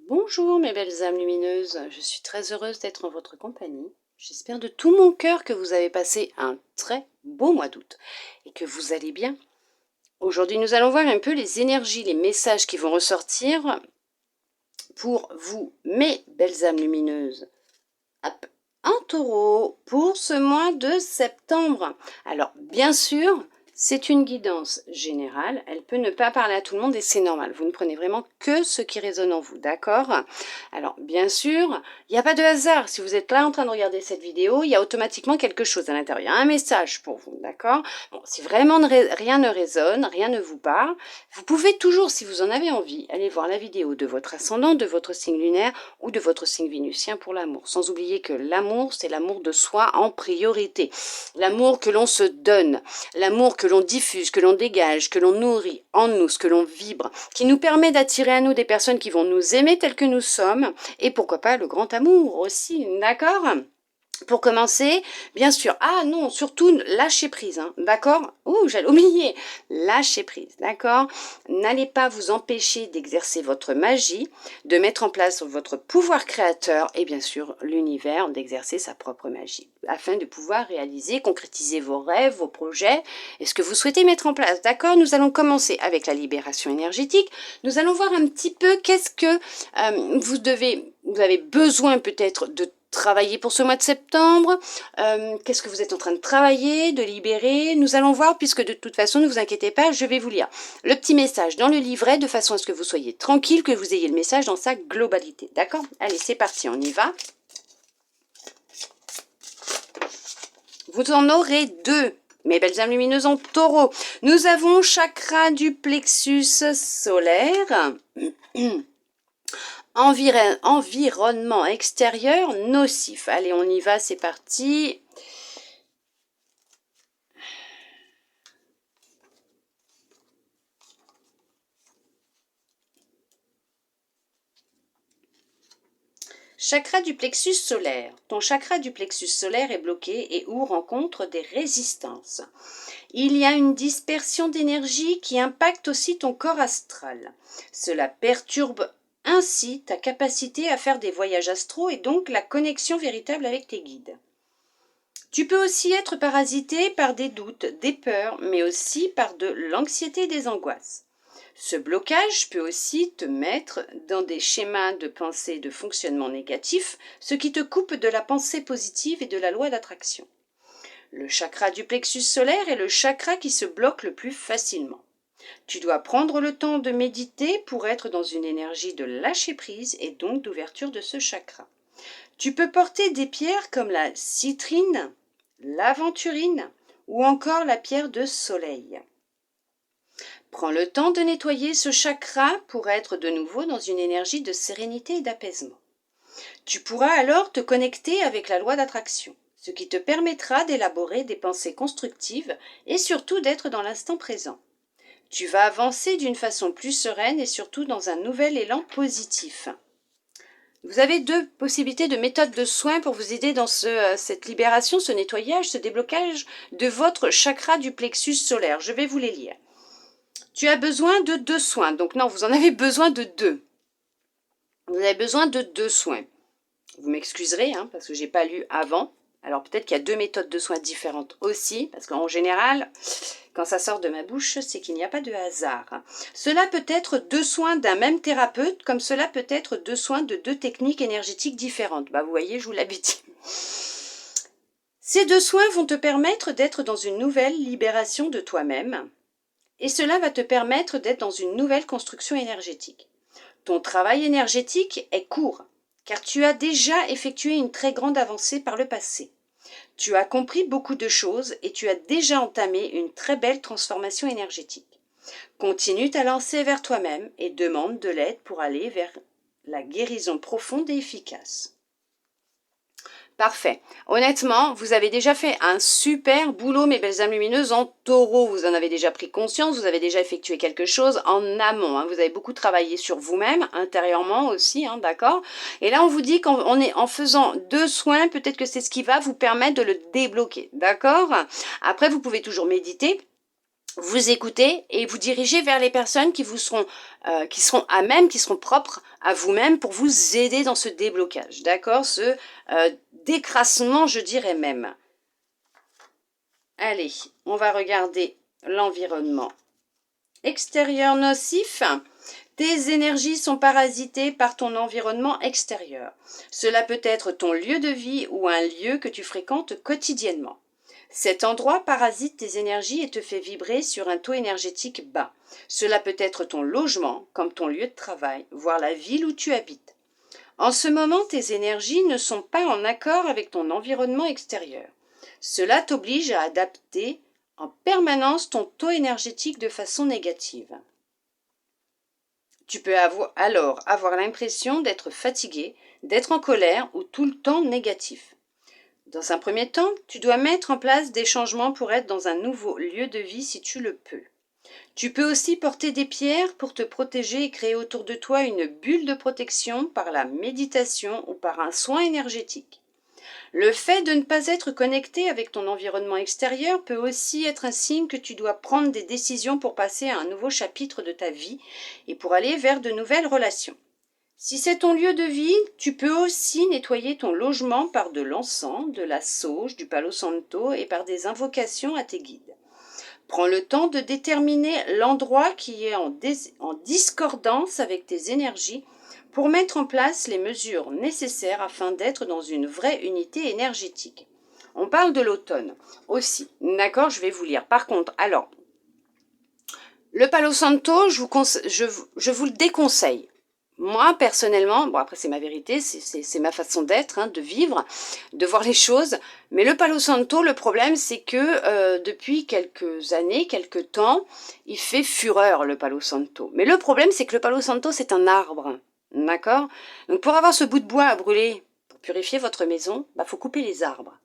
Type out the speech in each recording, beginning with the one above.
Bonjour mes belles âmes lumineuses, je suis très heureuse d'être en votre compagnie. J'espère de tout mon cœur que vous avez passé un très beau mois d'août et que vous allez bien. Aujourd'hui, nous allons voir un peu les énergies, les messages qui vont ressortir pour vous, mes belles âmes lumineuses. Hop, un taureau pour ce mois de septembre. Alors, bien sûr, c'est une guidance générale. Elle peut ne pas parler à tout le monde et c'est normal. Vous ne prenez vraiment que ce qui résonne en vous, d'accord? Alors, bien sûr, il n'y a pas de hasard. Si vous êtes là en train de regarder cette vidéo, il y a automatiquement quelque chose à l'intérieur. Il y a un message pour vous, d'accord? Bon, si vraiment rien ne résonne, rien ne vous parle, vous pouvez toujours, si vous en avez envie, aller voir la vidéo de votre ascendant, de votre signe lunaire ou de votre signe vénusien pour l'amour. Sans oublier que l'amour, c'est l'amour de soi en priorité. L'amour que l'on se donne, l'amour que l'on diffuse, que l'on dégage, que l'on nourrit en nous, ce que l'on vibre, qui nous permet d'attirer à nous des personnes qui vont nous aimer tels que nous sommes, et pourquoi pas le grand amour aussi, d'accord ? Pour commencer, bien sûr, ah non, surtout lâchez prise, hein, d'accord? Ouh, j'allais oublier, lâchez prise, d'accord? N'allez pas vous empêcher d'exercer votre magie, de mettre en place votre pouvoir créateur et bien sûr l'univers d'exercer sa propre magie, afin de pouvoir réaliser, concrétiser vos rêves, vos projets et ce que vous souhaitez mettre en place, d'accord? Nous allons commencer avec la libération énergétique. Nous allons voir un petit peu qu'est-ce que vous avez besoin peut-être de travailler pour ce mois de septembre, qu'est-ce que vous êtes en train de travailler, de libérer, nous allons voir, puisque de toute façon, ne vous inquiétez pas, je vais vous lire le petit message dans le livret, de façon à ce que vous soyez tranquille, que vous ayez le message dans sa globalité, d'accord? Allez, c'est parti, on y va. Vous en aurez deux, mes belles âmes lumineuses en taureau. Nous avons chakra du plexus solaire. Environnement extérieur nocif. Allez, on y va, c'est parti. Chakra du plexus solaire. Ton chakra du plexus solaire est bloqué et ou rencontre des résistances. Il y a une dispersion d'énergie qui impacte aussi ton corps astral. Cela perturbe ainsi ta capacité à faire des voyages astraux et donc la connexion véritable avec tes guides. Tu peux aussi être parasité par des doutes, des peurs, mais aussi par de l'anxiété et des angoisses. Ce blocage peut aussi te mettre dans des schémas de pensée et de fonctionnement négatifs, ce qui te coupe de la pensée positive et de la loi d'attraction. Le chakra du plexus solaire est le chakra qui se bloque le plus facilement. Tu dois prendre le temps de méditer pour être dans une énergie de lâcher prise et donc d'ouverture de ce chakra. Tu peux porter des pierres comme la citrine, l'aventurine ou encore la pierre de soleil. Prends le temps de nettoyer ce chakra pour être de nouveau dans une énergie de sérénité et d'apaisement. Tu pourras alors te connecter avec la loi d'attraction, ce qui te permettra d'élaborer des pensées constructives et surtout d'être dans l'instant présent. Tu vas avancer d'une façon plus sereine et surtout dans un nouvel élan positif. Vous avez deux possibilités de méthodes de soins pour vous aider dans cette libération, ce nettoyage, ce déblocage de votre chakra du plexus solaire. Je vais vous les lire. Tu as besoin de 2 soins. Donc non, vous en avez besoin de 2. Vous avez besoin de 2 soins. Vous m'excuserez, hein, parce que je n'ai pas lu avant. Alors peut-être qu'il y a 2 méthodes de soins différentes aussi, parce qu'en général, quand ça sort de ma bouche, c'est qu'il n'y a pas de hasard. Cela peut être 2 soins d'un même thérapeute, comme cela peut être 2 soins de 2 techniques énergétiques différentes. Bah, vous voyez, je vous l'avais dit. Ces 2 soins vont te permettre d'être dans une nouvelle libération de toi-même, et cela va te permettre d'être dans une nouvelle construction énergétique. Ton travail énergétique est court, car tu as déjà effectué une très grande avancée par le passé. Tu as compris beaucoup de choses et tu as déjà entamé une très belle transformation énergétique. Continue ta lancée vers toi-même et demande de l'aide pour aller vers la guérison profonde et efficace. Parfait. Honnêtement, vous avez déjà fait un super boulot, mes belles âmes lumineuses, en taureau. Vous en avez déjà pris conscience, vous avez déjà effectué quelque chose en amont. Hein. Vous avez beaucoup travaillé sur vous-même, intérieurement aussi, hein, d'accord? Et là, on vous dit qu'en faisant 2 soins, peut-être que c'est ce qui va vous permettre de le débloquer, d'accord? Après, vous pouvez toujours méditer. vous écoutez et vous dirigez vers les personnes qui vous seront, qui seront à même, qui seront propres à vous-même pour vous aider dans ce déblocage, d'accord? Ce décrassement, je dirais même. Allez, on va regarder l'environnement extérieur nocif. Tes énergies sont parasitées par ton environnement extérieur. Cela peut être ton lieu de vie ou un lieu que tu fréquentes quotidiennement. Cet endroit parasite tes énergies et te fait vibrer sur un taux énergétique bas. Cela peut être ton logement, comme ton lieu de travail, voire la ville où tu habites. En ce moment, tes énergies ne sont pas en accord avec ton environnement extérieur. Cela t'oblige à adapter en permanence ton taux énergétique de façon négative. Tu peux alors avoir l'impression d'être fatigué, d'être en colère ou tout le temps négatif. Dans un premier temps, tu dois mettre en place des changements pour être dans un nouveau lieu de vie si tu le peux. Tu peux aussi porter des pierres pour te protéger et créer autour de toi une bulle de protection par la méditation ou par un soin énergétique. Le fait de ne pas être connecté avec ton environnement extérieur peut aussi être un signe que tu dois prendre des décisions pour passer à un nouveau chapitre de ta vie et pour aller vers de nouvelles relations. Si c'est ton lieu de vie, tu peux aussi nettoyer ton logement par de l'encens, de la sauge, du palo santo et par des invocations à tes guides. Prends le temps de déterminer l'endroit qui est en discordance avec tes énergies pour mettre en place les mesures nécessaires afin d'être dans une vraie unité énergétique. On parle de l'automne aussi. D'accord, je vais vous lire. Par contre, alors, le Palo Santo, je vous le déconseille. Moi, personnellement, bon après c'est ma vérité, c'est ma façon d'être, hein, de vivre, de voir les choses. Mais le Palo Santo, le problème c'est que depuis quelques années, quelques temps, il fait fureur le Palo Santo. Mais le problème c'est que le Palo Santo c'est un arbre, d'accord? Donc pour avoir ce bout de bois à brûler, pour purifier votre maison, bah faut couper les arbres.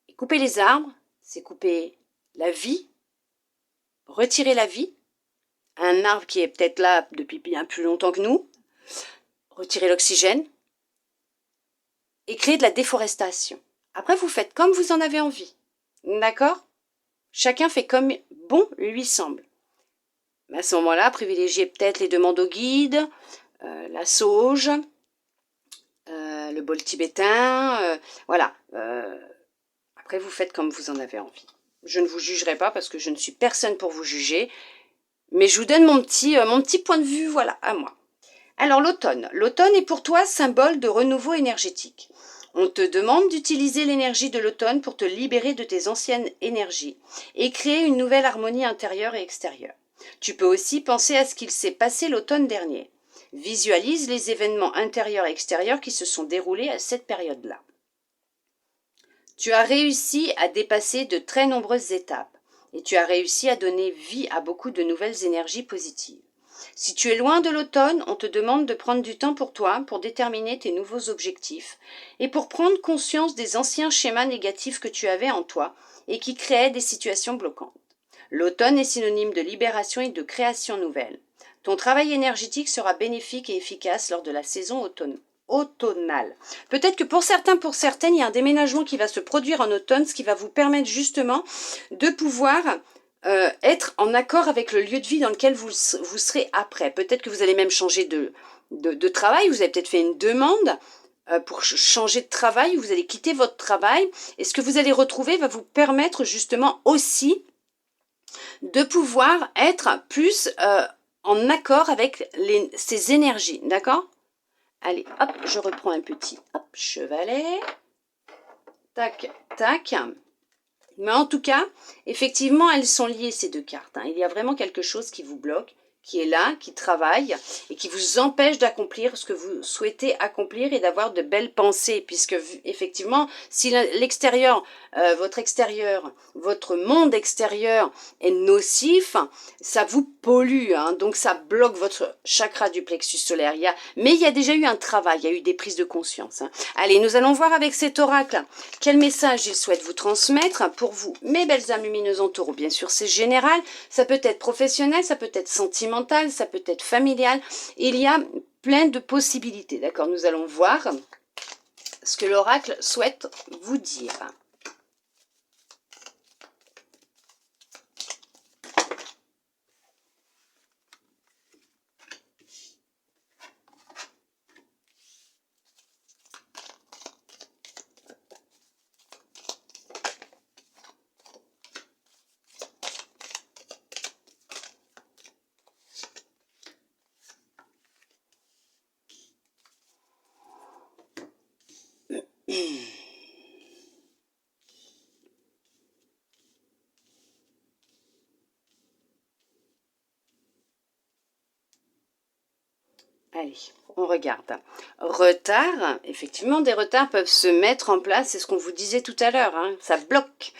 Et couper les arbres, c'est couper la vie, retirer la vie. Un arbre qui est peut-être là depuis bien plus longtemps que nous, retirer l'oxygène et créer de la déforestation. Après, vous faites comme vous en avez envie. D'accord? Chacun fait comme bon lui semble. Mais à ce moment-là, privilégiez peut-être les demandes au guide, la sauge, le bol tibétain, voilà. Après, vous faites comme vous en avez envie. Je ne vous jugerai pas parce que je ne suis personne pour vous juger, mais je vous donne mon petit point de vue, voilà, à moi. Alors l'automne. L'automne est pour toi symbole de renouveau énergétique. On te demande d'utiliser l'énergie de l'automne pour te libérer de tes anciennes énergies et créer une nouvelle harmonie intérieure et extérieure. Tu peux aussi penser à ce qu'il s'est passé l'automne dernier. Visualise les événements intérieurs et extérieurs qui se sont déroulés à cette période-là. Tu as réussi à dépasser de très nombreuses étapes et tu as réussi à donner vie à beaucoup de nouvelles énergies positives. Si tu es loin de l'automne, on te demande de prendre du temps pour toi, pour déterminer tes nouveaux objectifs et pour prendre conscience des anciens schémas négatifs que tu avais en toi et qui créaient des situations bloquantes. L'automne est synonyme de libération et de création nouvelle. Ton travail énergétique sera bénéfique et efficace lors de la saison automnale. Peut-être que pour certaines, il y a un déménagement qui va se produire en automne, ce qui va vous permettre justement de pouvoir être en accord avec le lieu de vie dans lequel vous serez après. Peut-être que vous allez même changer de travail, vous avez peut-être fait une demande pour changer de travail, vous allez quitter votre travail, et ce que vous allez retrouver va vous permettre justement aussi de pouvoir être plus en accord avec ces énergies, d'accord? Allez, hop, je reprends un petit chevalet. Tac, tac. Mais en tout cas, effectivement, elles sont liées ces deux cartes. Hein. Il y a vraiment quelque chose qui vous bloque, qui est là, qui travaille et qui vous empêche d'accomplir ce que vous souhaitez accomplir et d'avoir de belles pensées. Puisque effectivement, si l'extérieur, votre monde extérieur est nocif, ça vous pollue. Hein, donc ça bloque votre chakra du plexus solaire. Mais il y a déjà eu un travail, il y a eu des prises de conscience. Hein. Allez, nous allons voir avec cet oracle quel message il souhaite vous transmettre pour vous, mes belles âmes lumineuses en taureau. Bien sûr, c'est général, ça peut être professionnel, ça peut être sentimental, ça peut être familial. Il y a plein de possibilités, d'accord? Nous allons voir ce que l'oracle souhaite vous dire. Allez, on regarde. Retard, effectivement, des retards peuvent se mettre en place, c'est ce qu'on vous disait tout à l'heure, hein, ça bloque.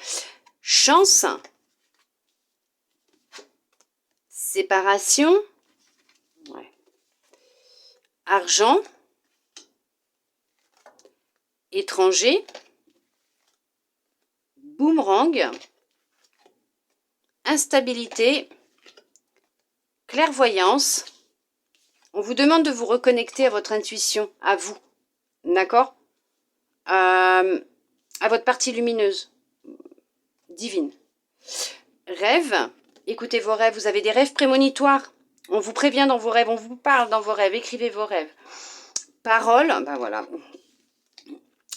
Chance, séparation, ouais. Argent, étranger, boomerang, instabilité, clairvoyance. On vous demande de vous reconnecter à votre intuition, à vous, d'accord, à votre partie lumineuse, divine. Rêve, écoutez vos rêves, vous avez des rêves prémonitoires. On vous prévient dans vos rêves, on vous parle dans vos rêves, écrivez vos rêves. Parole, ben voilà.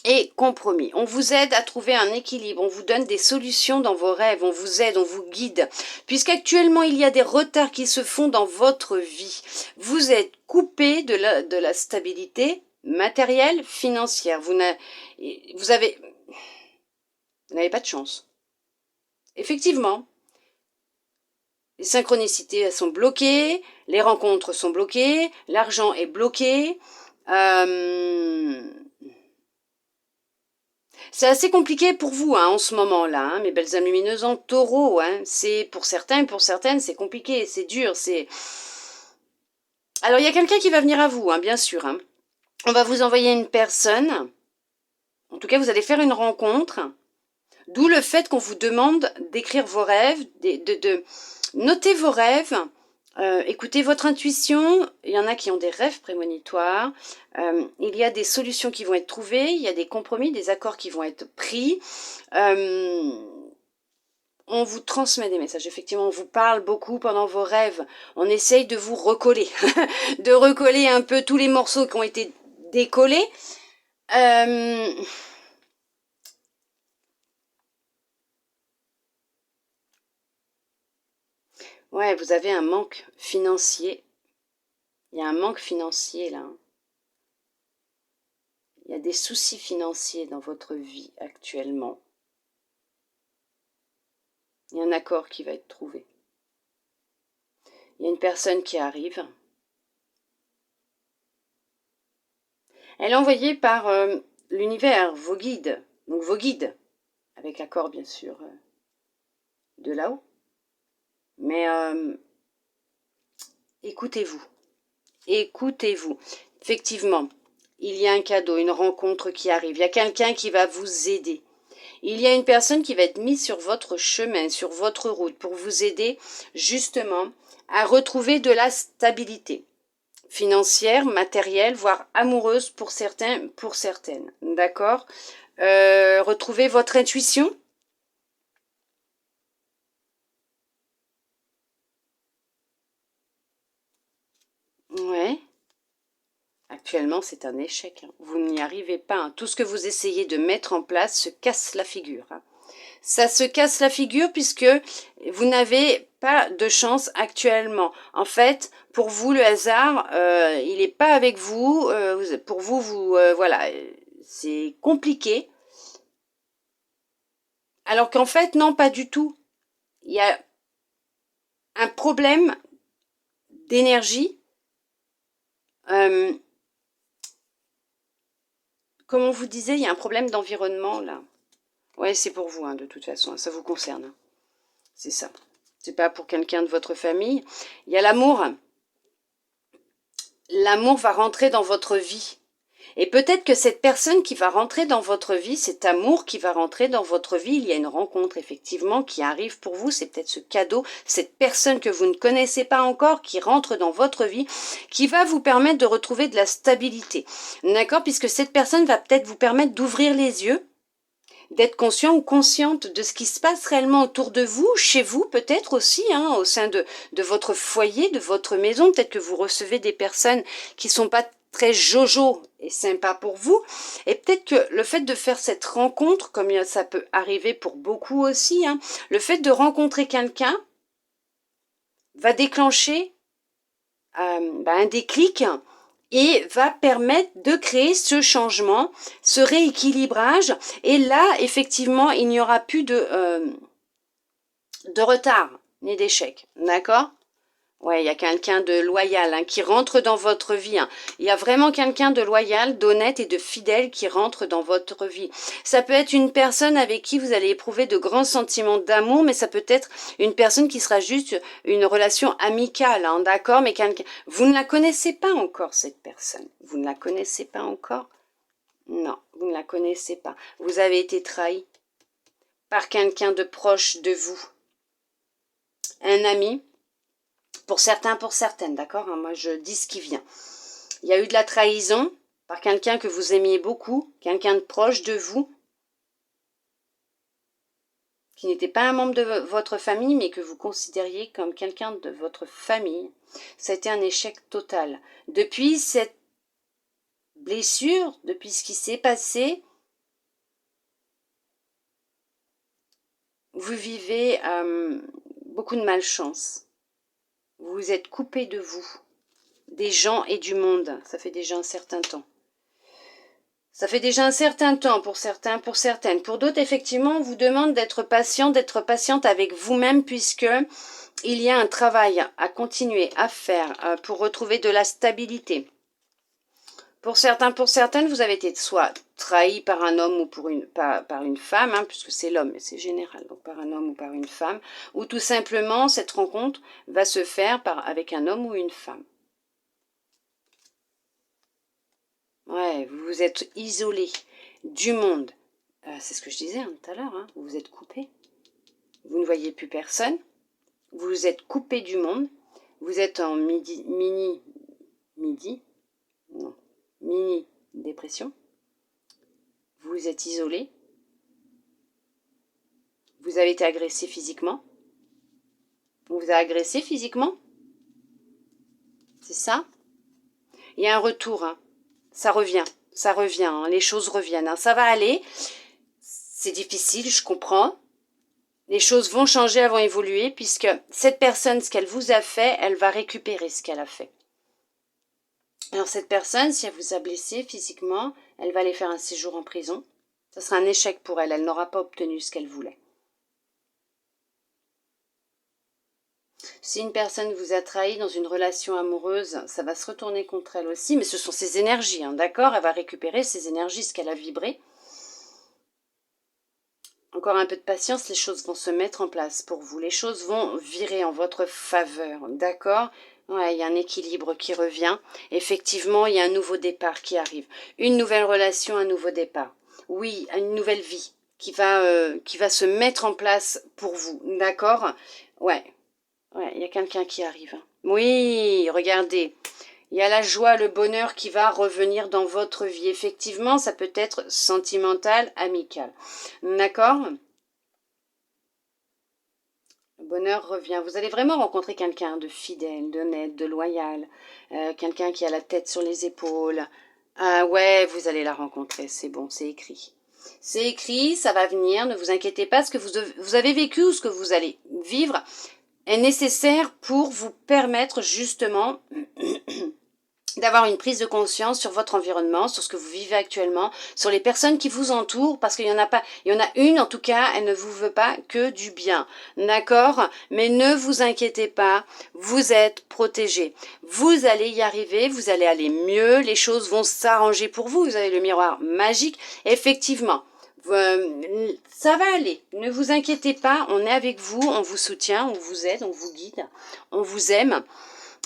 Et compromis. On vous aide à trouver un équilibre, on vous donne des solutions dans vos rêves, on vous aide, on vous guide. Puisqu'actuellement, il y a des retards qui se font dans votre vie. Vous êtes coupé de la stabilité matérielle, financière. Vous n'avez pas de chance. Effectivement, les synchronicités elles sont bloquées, les rencontres sont bloquées, l'argent est bloqué. C'est assez compliqué pour vous hein, en ce moment-là, hein, mes belles âmes lumineuses en taureau. Hein, c'est pour certains et pour certaines, c'est compliqué, c'est dur. Alors, il y a quelqu'un qui va venir à vous, hein, bien sûr. Hein. On va vous envoyer une personne. En tout cas, vous allez faire une rencontre. D'où le fait qu'on vous demande d'écrire vos rêves, de noter vos rêves. Écoutez votre intuition, il y en a qui ont des rêves prémonitoires, il y a des solutions qui vont être trouvées, il y a des compromis, des accords qui vont être pris, on vous transmet des messages, effectivement on vous parle beaucoup pendant vos rêves, on essaye de vous recoller, de recoller un peu tous les morceaux qui ont été décollés. Ouais, vous avez un manque financier. Il y a un manque financier là. Il y a des soucis financiers dans votre vie actuellement. Il y a un accord qui va être trouvé. Il y a une personne qui arrive. Elle est envoyée par l'univers, vos guides. Donc vos guides, avec l'accord bien sûr de là-haut. Mais écoutez-vous. Écoutez-vous. Effectivement, il y a un cadeau, une rencontre qui arrive. Il y a quelqu'un qui va vous aider. Il y a une personne qui va être mise sur votre chemin, sur votre route, pour vous aider justement à retrouver de la stabilité financière, matérielle, voire amoureuse pour certains, pour certaines. D'accord Retrouvez votre intuition. Ouais. Actuellement, c'est un échec. Vous n'y arrivez pas. Hein. Tout ce que vous essayez de mettre en place se casse la figure. Hein. Ça se casse la figure puisque vous n'avez pas de chance actuellement. En fait, pour vous, le hasard, il n'est pas avec vous. Pour vous, voilà, c'est compliqué. Alors qu'en fait, non, pas du tout. Il y a un problème d'énergie. Comme on vous disait, il y a un problème d'environnement là. Ouais, c'est pour vous, hein, de toute façon, ça vous concerne. Hein. C'est ça. C'est pas pour quelqu'un de votre famille. Il y a l'amour. L'amour va rentrer dans votre vie. Et peut-être que cette personne qui va rentrer dans votre vie, cet amour qui va rentrer dans votre vie, il y a une rencontre effectivement qui arrive pour vous, c'est peut-être ce cadeau, cette personne que vous ne connaissez pas encore qui rentre dans votre vie, qui va vous permettre de retrouver de la stabilité. D'accord? Puisque cette personne va peut-être vous permettre d'ouvrir les yeux, d'être conscient ou consciente de ce qui se passe réellement autour de vous, chez vous peut-être aussi, hein, au sein de votre foyer, de votre maison. Peut-être que vous recevez des personnes qui sont pas très jojo et sympa pour vous. Et peut-être que le fait de faire cette rencontre, comme ça peut arriver pour beaucoup aussi, hein, le fait de rencontrer quelqu'un va déclencher un déclic et va permettre de créer ce changement, ce rééquilibrage. Et là, effectivement, il n'y aura plus de retard ni d'échec. D'accord? Ouais, il y a quelqu'un de loyal hein, qui rentre dans votre vie. Hein. Il y a vraiment quelqu'un de loyal, d'honnête et de fidèle qui rentre dans votre vie. Ça peut être une personne avec qui vous allez éprouver de grands sentiments d'amour, mais ça peut être une personne qui sera juste une relation amicale, hein, d'accord? Mais vous ne la connaissez pas encore, cette personne. Vous ne la connaissez pas encore? Non, vous ne la connaissez pas. Vous avez été trahi par quelqu'un de proche de vous. Un ami. Pour certains, pour certaines, d'accord? Moi, je dis ce qui vient. Il y a eu de la trahison par quelqu'un que vous aimiez beaucoup, quelqu'un de proche de vous, qui n'était pas un membre de votre famille, mais que vous considériez comme quelqu'un de votre famille. Ça a été un échec total. Depuis cette blessure, depuis ce qui s'est passé, vous vivez beaucoup de malchance. Vous vous êtes coupé de vous, des gens et du monde. Ça fait déjà un certain temps. Ça fait déjà un certain temps pour certains, pour certaines. Pour d'autres, effectivement, on vous demande d'être patient, d'être patiente avec vous-même puisque il y a un travail à continuer à faire pour retrouver de la stabilité. Pour certains, pour certaines, vous avez été soit trahi par un homme ou par une femme, hein, puisque c'est l'homme, mais c'est général, donc par un homme ou par une femme, ou tout simplement, cette rencontre va se faire avec un homme ou une femme. Ouais, vous vous êtes isolé du monde. C'est ce que je disais hein, tout à l'heure, hein, vous vous êtes coupé. Vous ne voyez plus personne. Vous vous êtes coupé du monde. Vous êtes en mini-dépression. Vous vous êtes isolé. Vous avez été agressé physiquement. On vous a agressé physiquement. C'est ça. Il y a un retour. Hein. Ça revient. Ça revient. Hein. Les choses reviennent. Hein. Ça va aller. C'est difficile, je comprends. Les choses vont changer, elles vont évoluer, puisque cette personne, ce qu'elle vous a fait, elle va récupérer ce qu'elle a fait. Alors cette personne, si elle vous a blessé physiquement, elle va aller faire un séjour en prison. Ça sera un échec pour elle, elle n'aura pas obtenu ce qu'elle voulait. Si une personne vous a trahi dans une relation amoureuse, ça va se retourner contre elle aussi, mais ce sont ses énergies, hein, d'accord? Elle va récupérer ses énergies, ce qu'elle a vibré. Encore un peu de patience, les choses vont se mettre en place pour vous. Les choses vont virer en votre faveur, d'accord? Ouais, il y a un équilibre qui revient. Effectivement, il y a un nouveau départ qui arrive. Une nouvelle relation, un nouveau départ. Oui, une nouvelle vie qui va se mettre en place pour vous, d'accord? Ouais, il y a quelqu'un qui arrive. Oui, regardez. Il y a la joie, le bonheur qui va revenir dans votre vie. Effectivement, ça peut être sentimental, amical. D'accord? Le bonheur revient. Vous allez vraiment rencontrer quelqu'un de fidèle, d'honnête, de loyal. Quelqu'un qui a la tête sur les épaules. Ah ouais, vous allez la rencontrer. C'est bon, c'est écrit. C'est écrit, ça va venir. Ne vous inquiétez pas. Ce que vous avez vécu ou ce que vous allez vivre est nécessaire pour vous permettre justement d'avoir une prise de conscience sur votre environnement, sur ce que vous vivez actuellement, sur les personnes qui vous entourent, parce qu'il y en a pas, il y en a une en tout cas, elle ne vous veut pas que du bien, d'accord? Mais ne vous inquiétez pas, vous êtes protégés. Vous allez y arriver, vous allez aller mieux, les choses vont s'arranger pour vous, vous avez le miroir magique, effectivement. Ça va aller, ne vous inquiétez pas, on est avec vous, on vous soutient, on vous aide, on vous guide, on vous aime.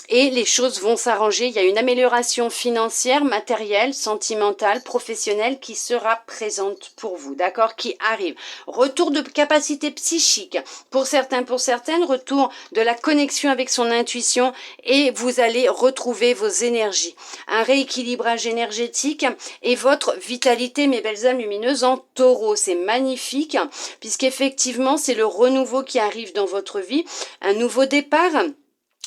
Et les choses vont s'arranger. Il y a une amélioration financière, matérielle, sentimentale, professionnelle qui sera présente pour vous, d'accord? Qui arrive. Retour de capacité psychique. Pour certains, pour certaines, retour de la connexion avec son intuition et vous allez retrouver vos énergies. Un rééquilibrage énergétique et votre vitalité, mes belles âmes lumineuses, en taureau. C'est magnifique puisqu'effectivement, c'est le renouveau qui arrive dans votre vie. Un nouveau départ.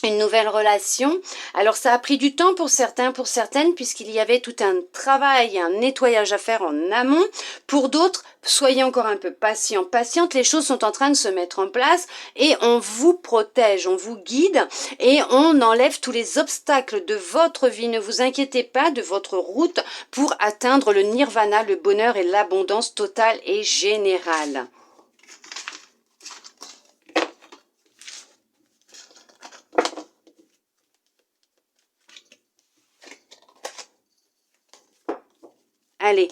une nouvelle relation. Alors ça a pris du temps pour certains, pour certaines, puisqu'il y avait tout un travail, un nettoyage à faire en amont. Pour d'autres, soyez encore un peu patient, patiente, les choses sont en train de se mettre en place et on vous protège, on vous guide et on enlève tous les obstacles de votre vie. Ne vous inquiétez pas de votre route pour atteindre le nirvana, le bonheur et l'abondance totale et générale. Allez,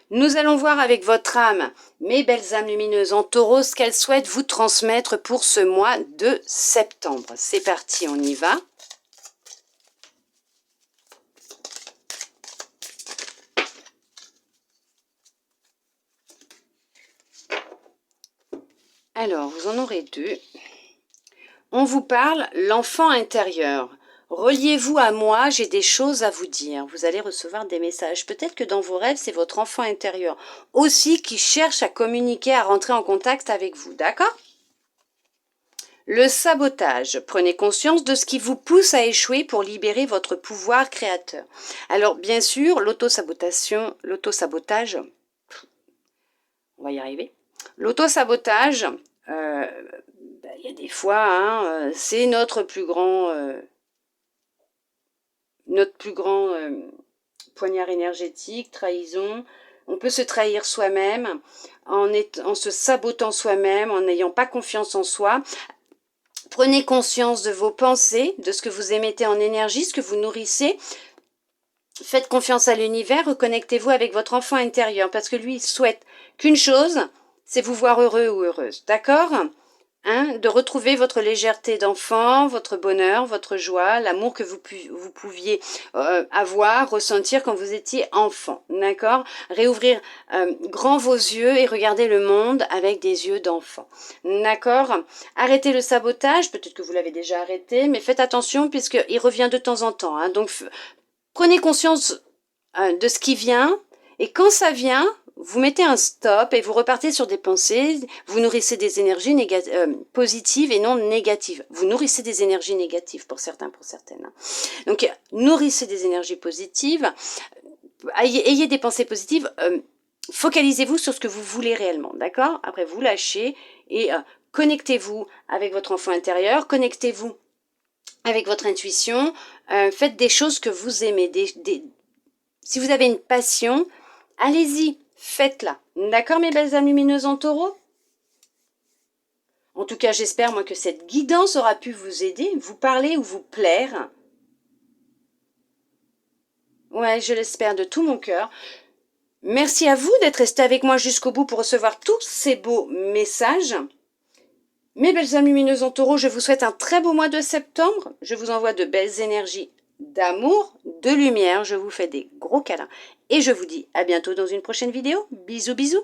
nous allons voir avec votre âme, mes belles âmes lumineuses en taureau, ce qu'elle souhaite vous transmettre pour ce mois de septembre. C'est parti, on y va. Alors, vous en aurez deux. On vous parle l'enfant intérieur. Reliez-vous à moi, j'ai des choses à vous dire. Vous allez recevoir des messages. Peut-être que dans vos rêves, c'est votre enfant intérieur aussi qui cherche à communiquer, à rentrer en contact avec vous. D'accord ? Le sabotage. Prenez conscience de ce qui vous pousse à échouer pour libérer votre pouvoir créateur. Alors, bien sûr, l'autosabotage, on va y arriver. L'autosabotage, il y a des fois, c'est notre plus grand poignard énergétique, trahison. On peut se trahir soi-même en se sabotant soi-même, en n'ayant pas confiance en soi. Prenez conscience de vos pensées, de ce que vous émettez en énergie, ce que vous nourrissez. Faites confiance à l'univers, reconnectez-vous avec votre enfant intérieur, parce que lui, il souhaite qu'une chose, c'est vous voir heureux ou heureuse. D'accord ? De retrouver votre légèreté d'enfant, votre bonheur, votre joie, l'amour que vous pouviez avoir, ressentir quand vous étiez enfant, d'accord ? Réouvrir grand vos yeux et regarder le monde avec des yeux d'enfant, d'accord ? Arrêtez le sabotage, peut-être que vous l'avez déjà arrêté, mais faites attention puisqu'il revient de temps en temps, donc prenez conscience de ce qui vient, et quand ça vient, vous mettez un stop et vous repartez sur des pensées, vous nourrissez des énergies positives et non négatives. Vous nourrissez des énergies négatives pour certains, pour certaines. Donc, nourrissez des énergies positives, ayez des pensées positives, focalisez-vous sur ce que vous voulez réellement, d'accord ? Après, vous lâchez et connectez-vous avec votre enfant intérieur, connectez-vous avec votre intuition, faites des choses que vous aimez, si vous avez une passion, allez-y, faites-la. D'accord, mes belles âmes lumineuses en taureau ? En tout cas, j'espère, moi, que cette guidance aura pu vous aider, vous parler ou vous plaire. Ouais, je l'espère de tout mon cœur. Merci à vous d'être resté avec moi jusqu'au bout pour recevoir tous ces beaux messages. Mes belles âmes lumineuses en taureau, je vous souhaite un très beau mois de septembre. Je vous envoie de belles énergies d'amour, de lumière. Je vous fais des gros câlins. Et je vous dis à bientôt dans une prochaine vidéo. Bisous, bisous.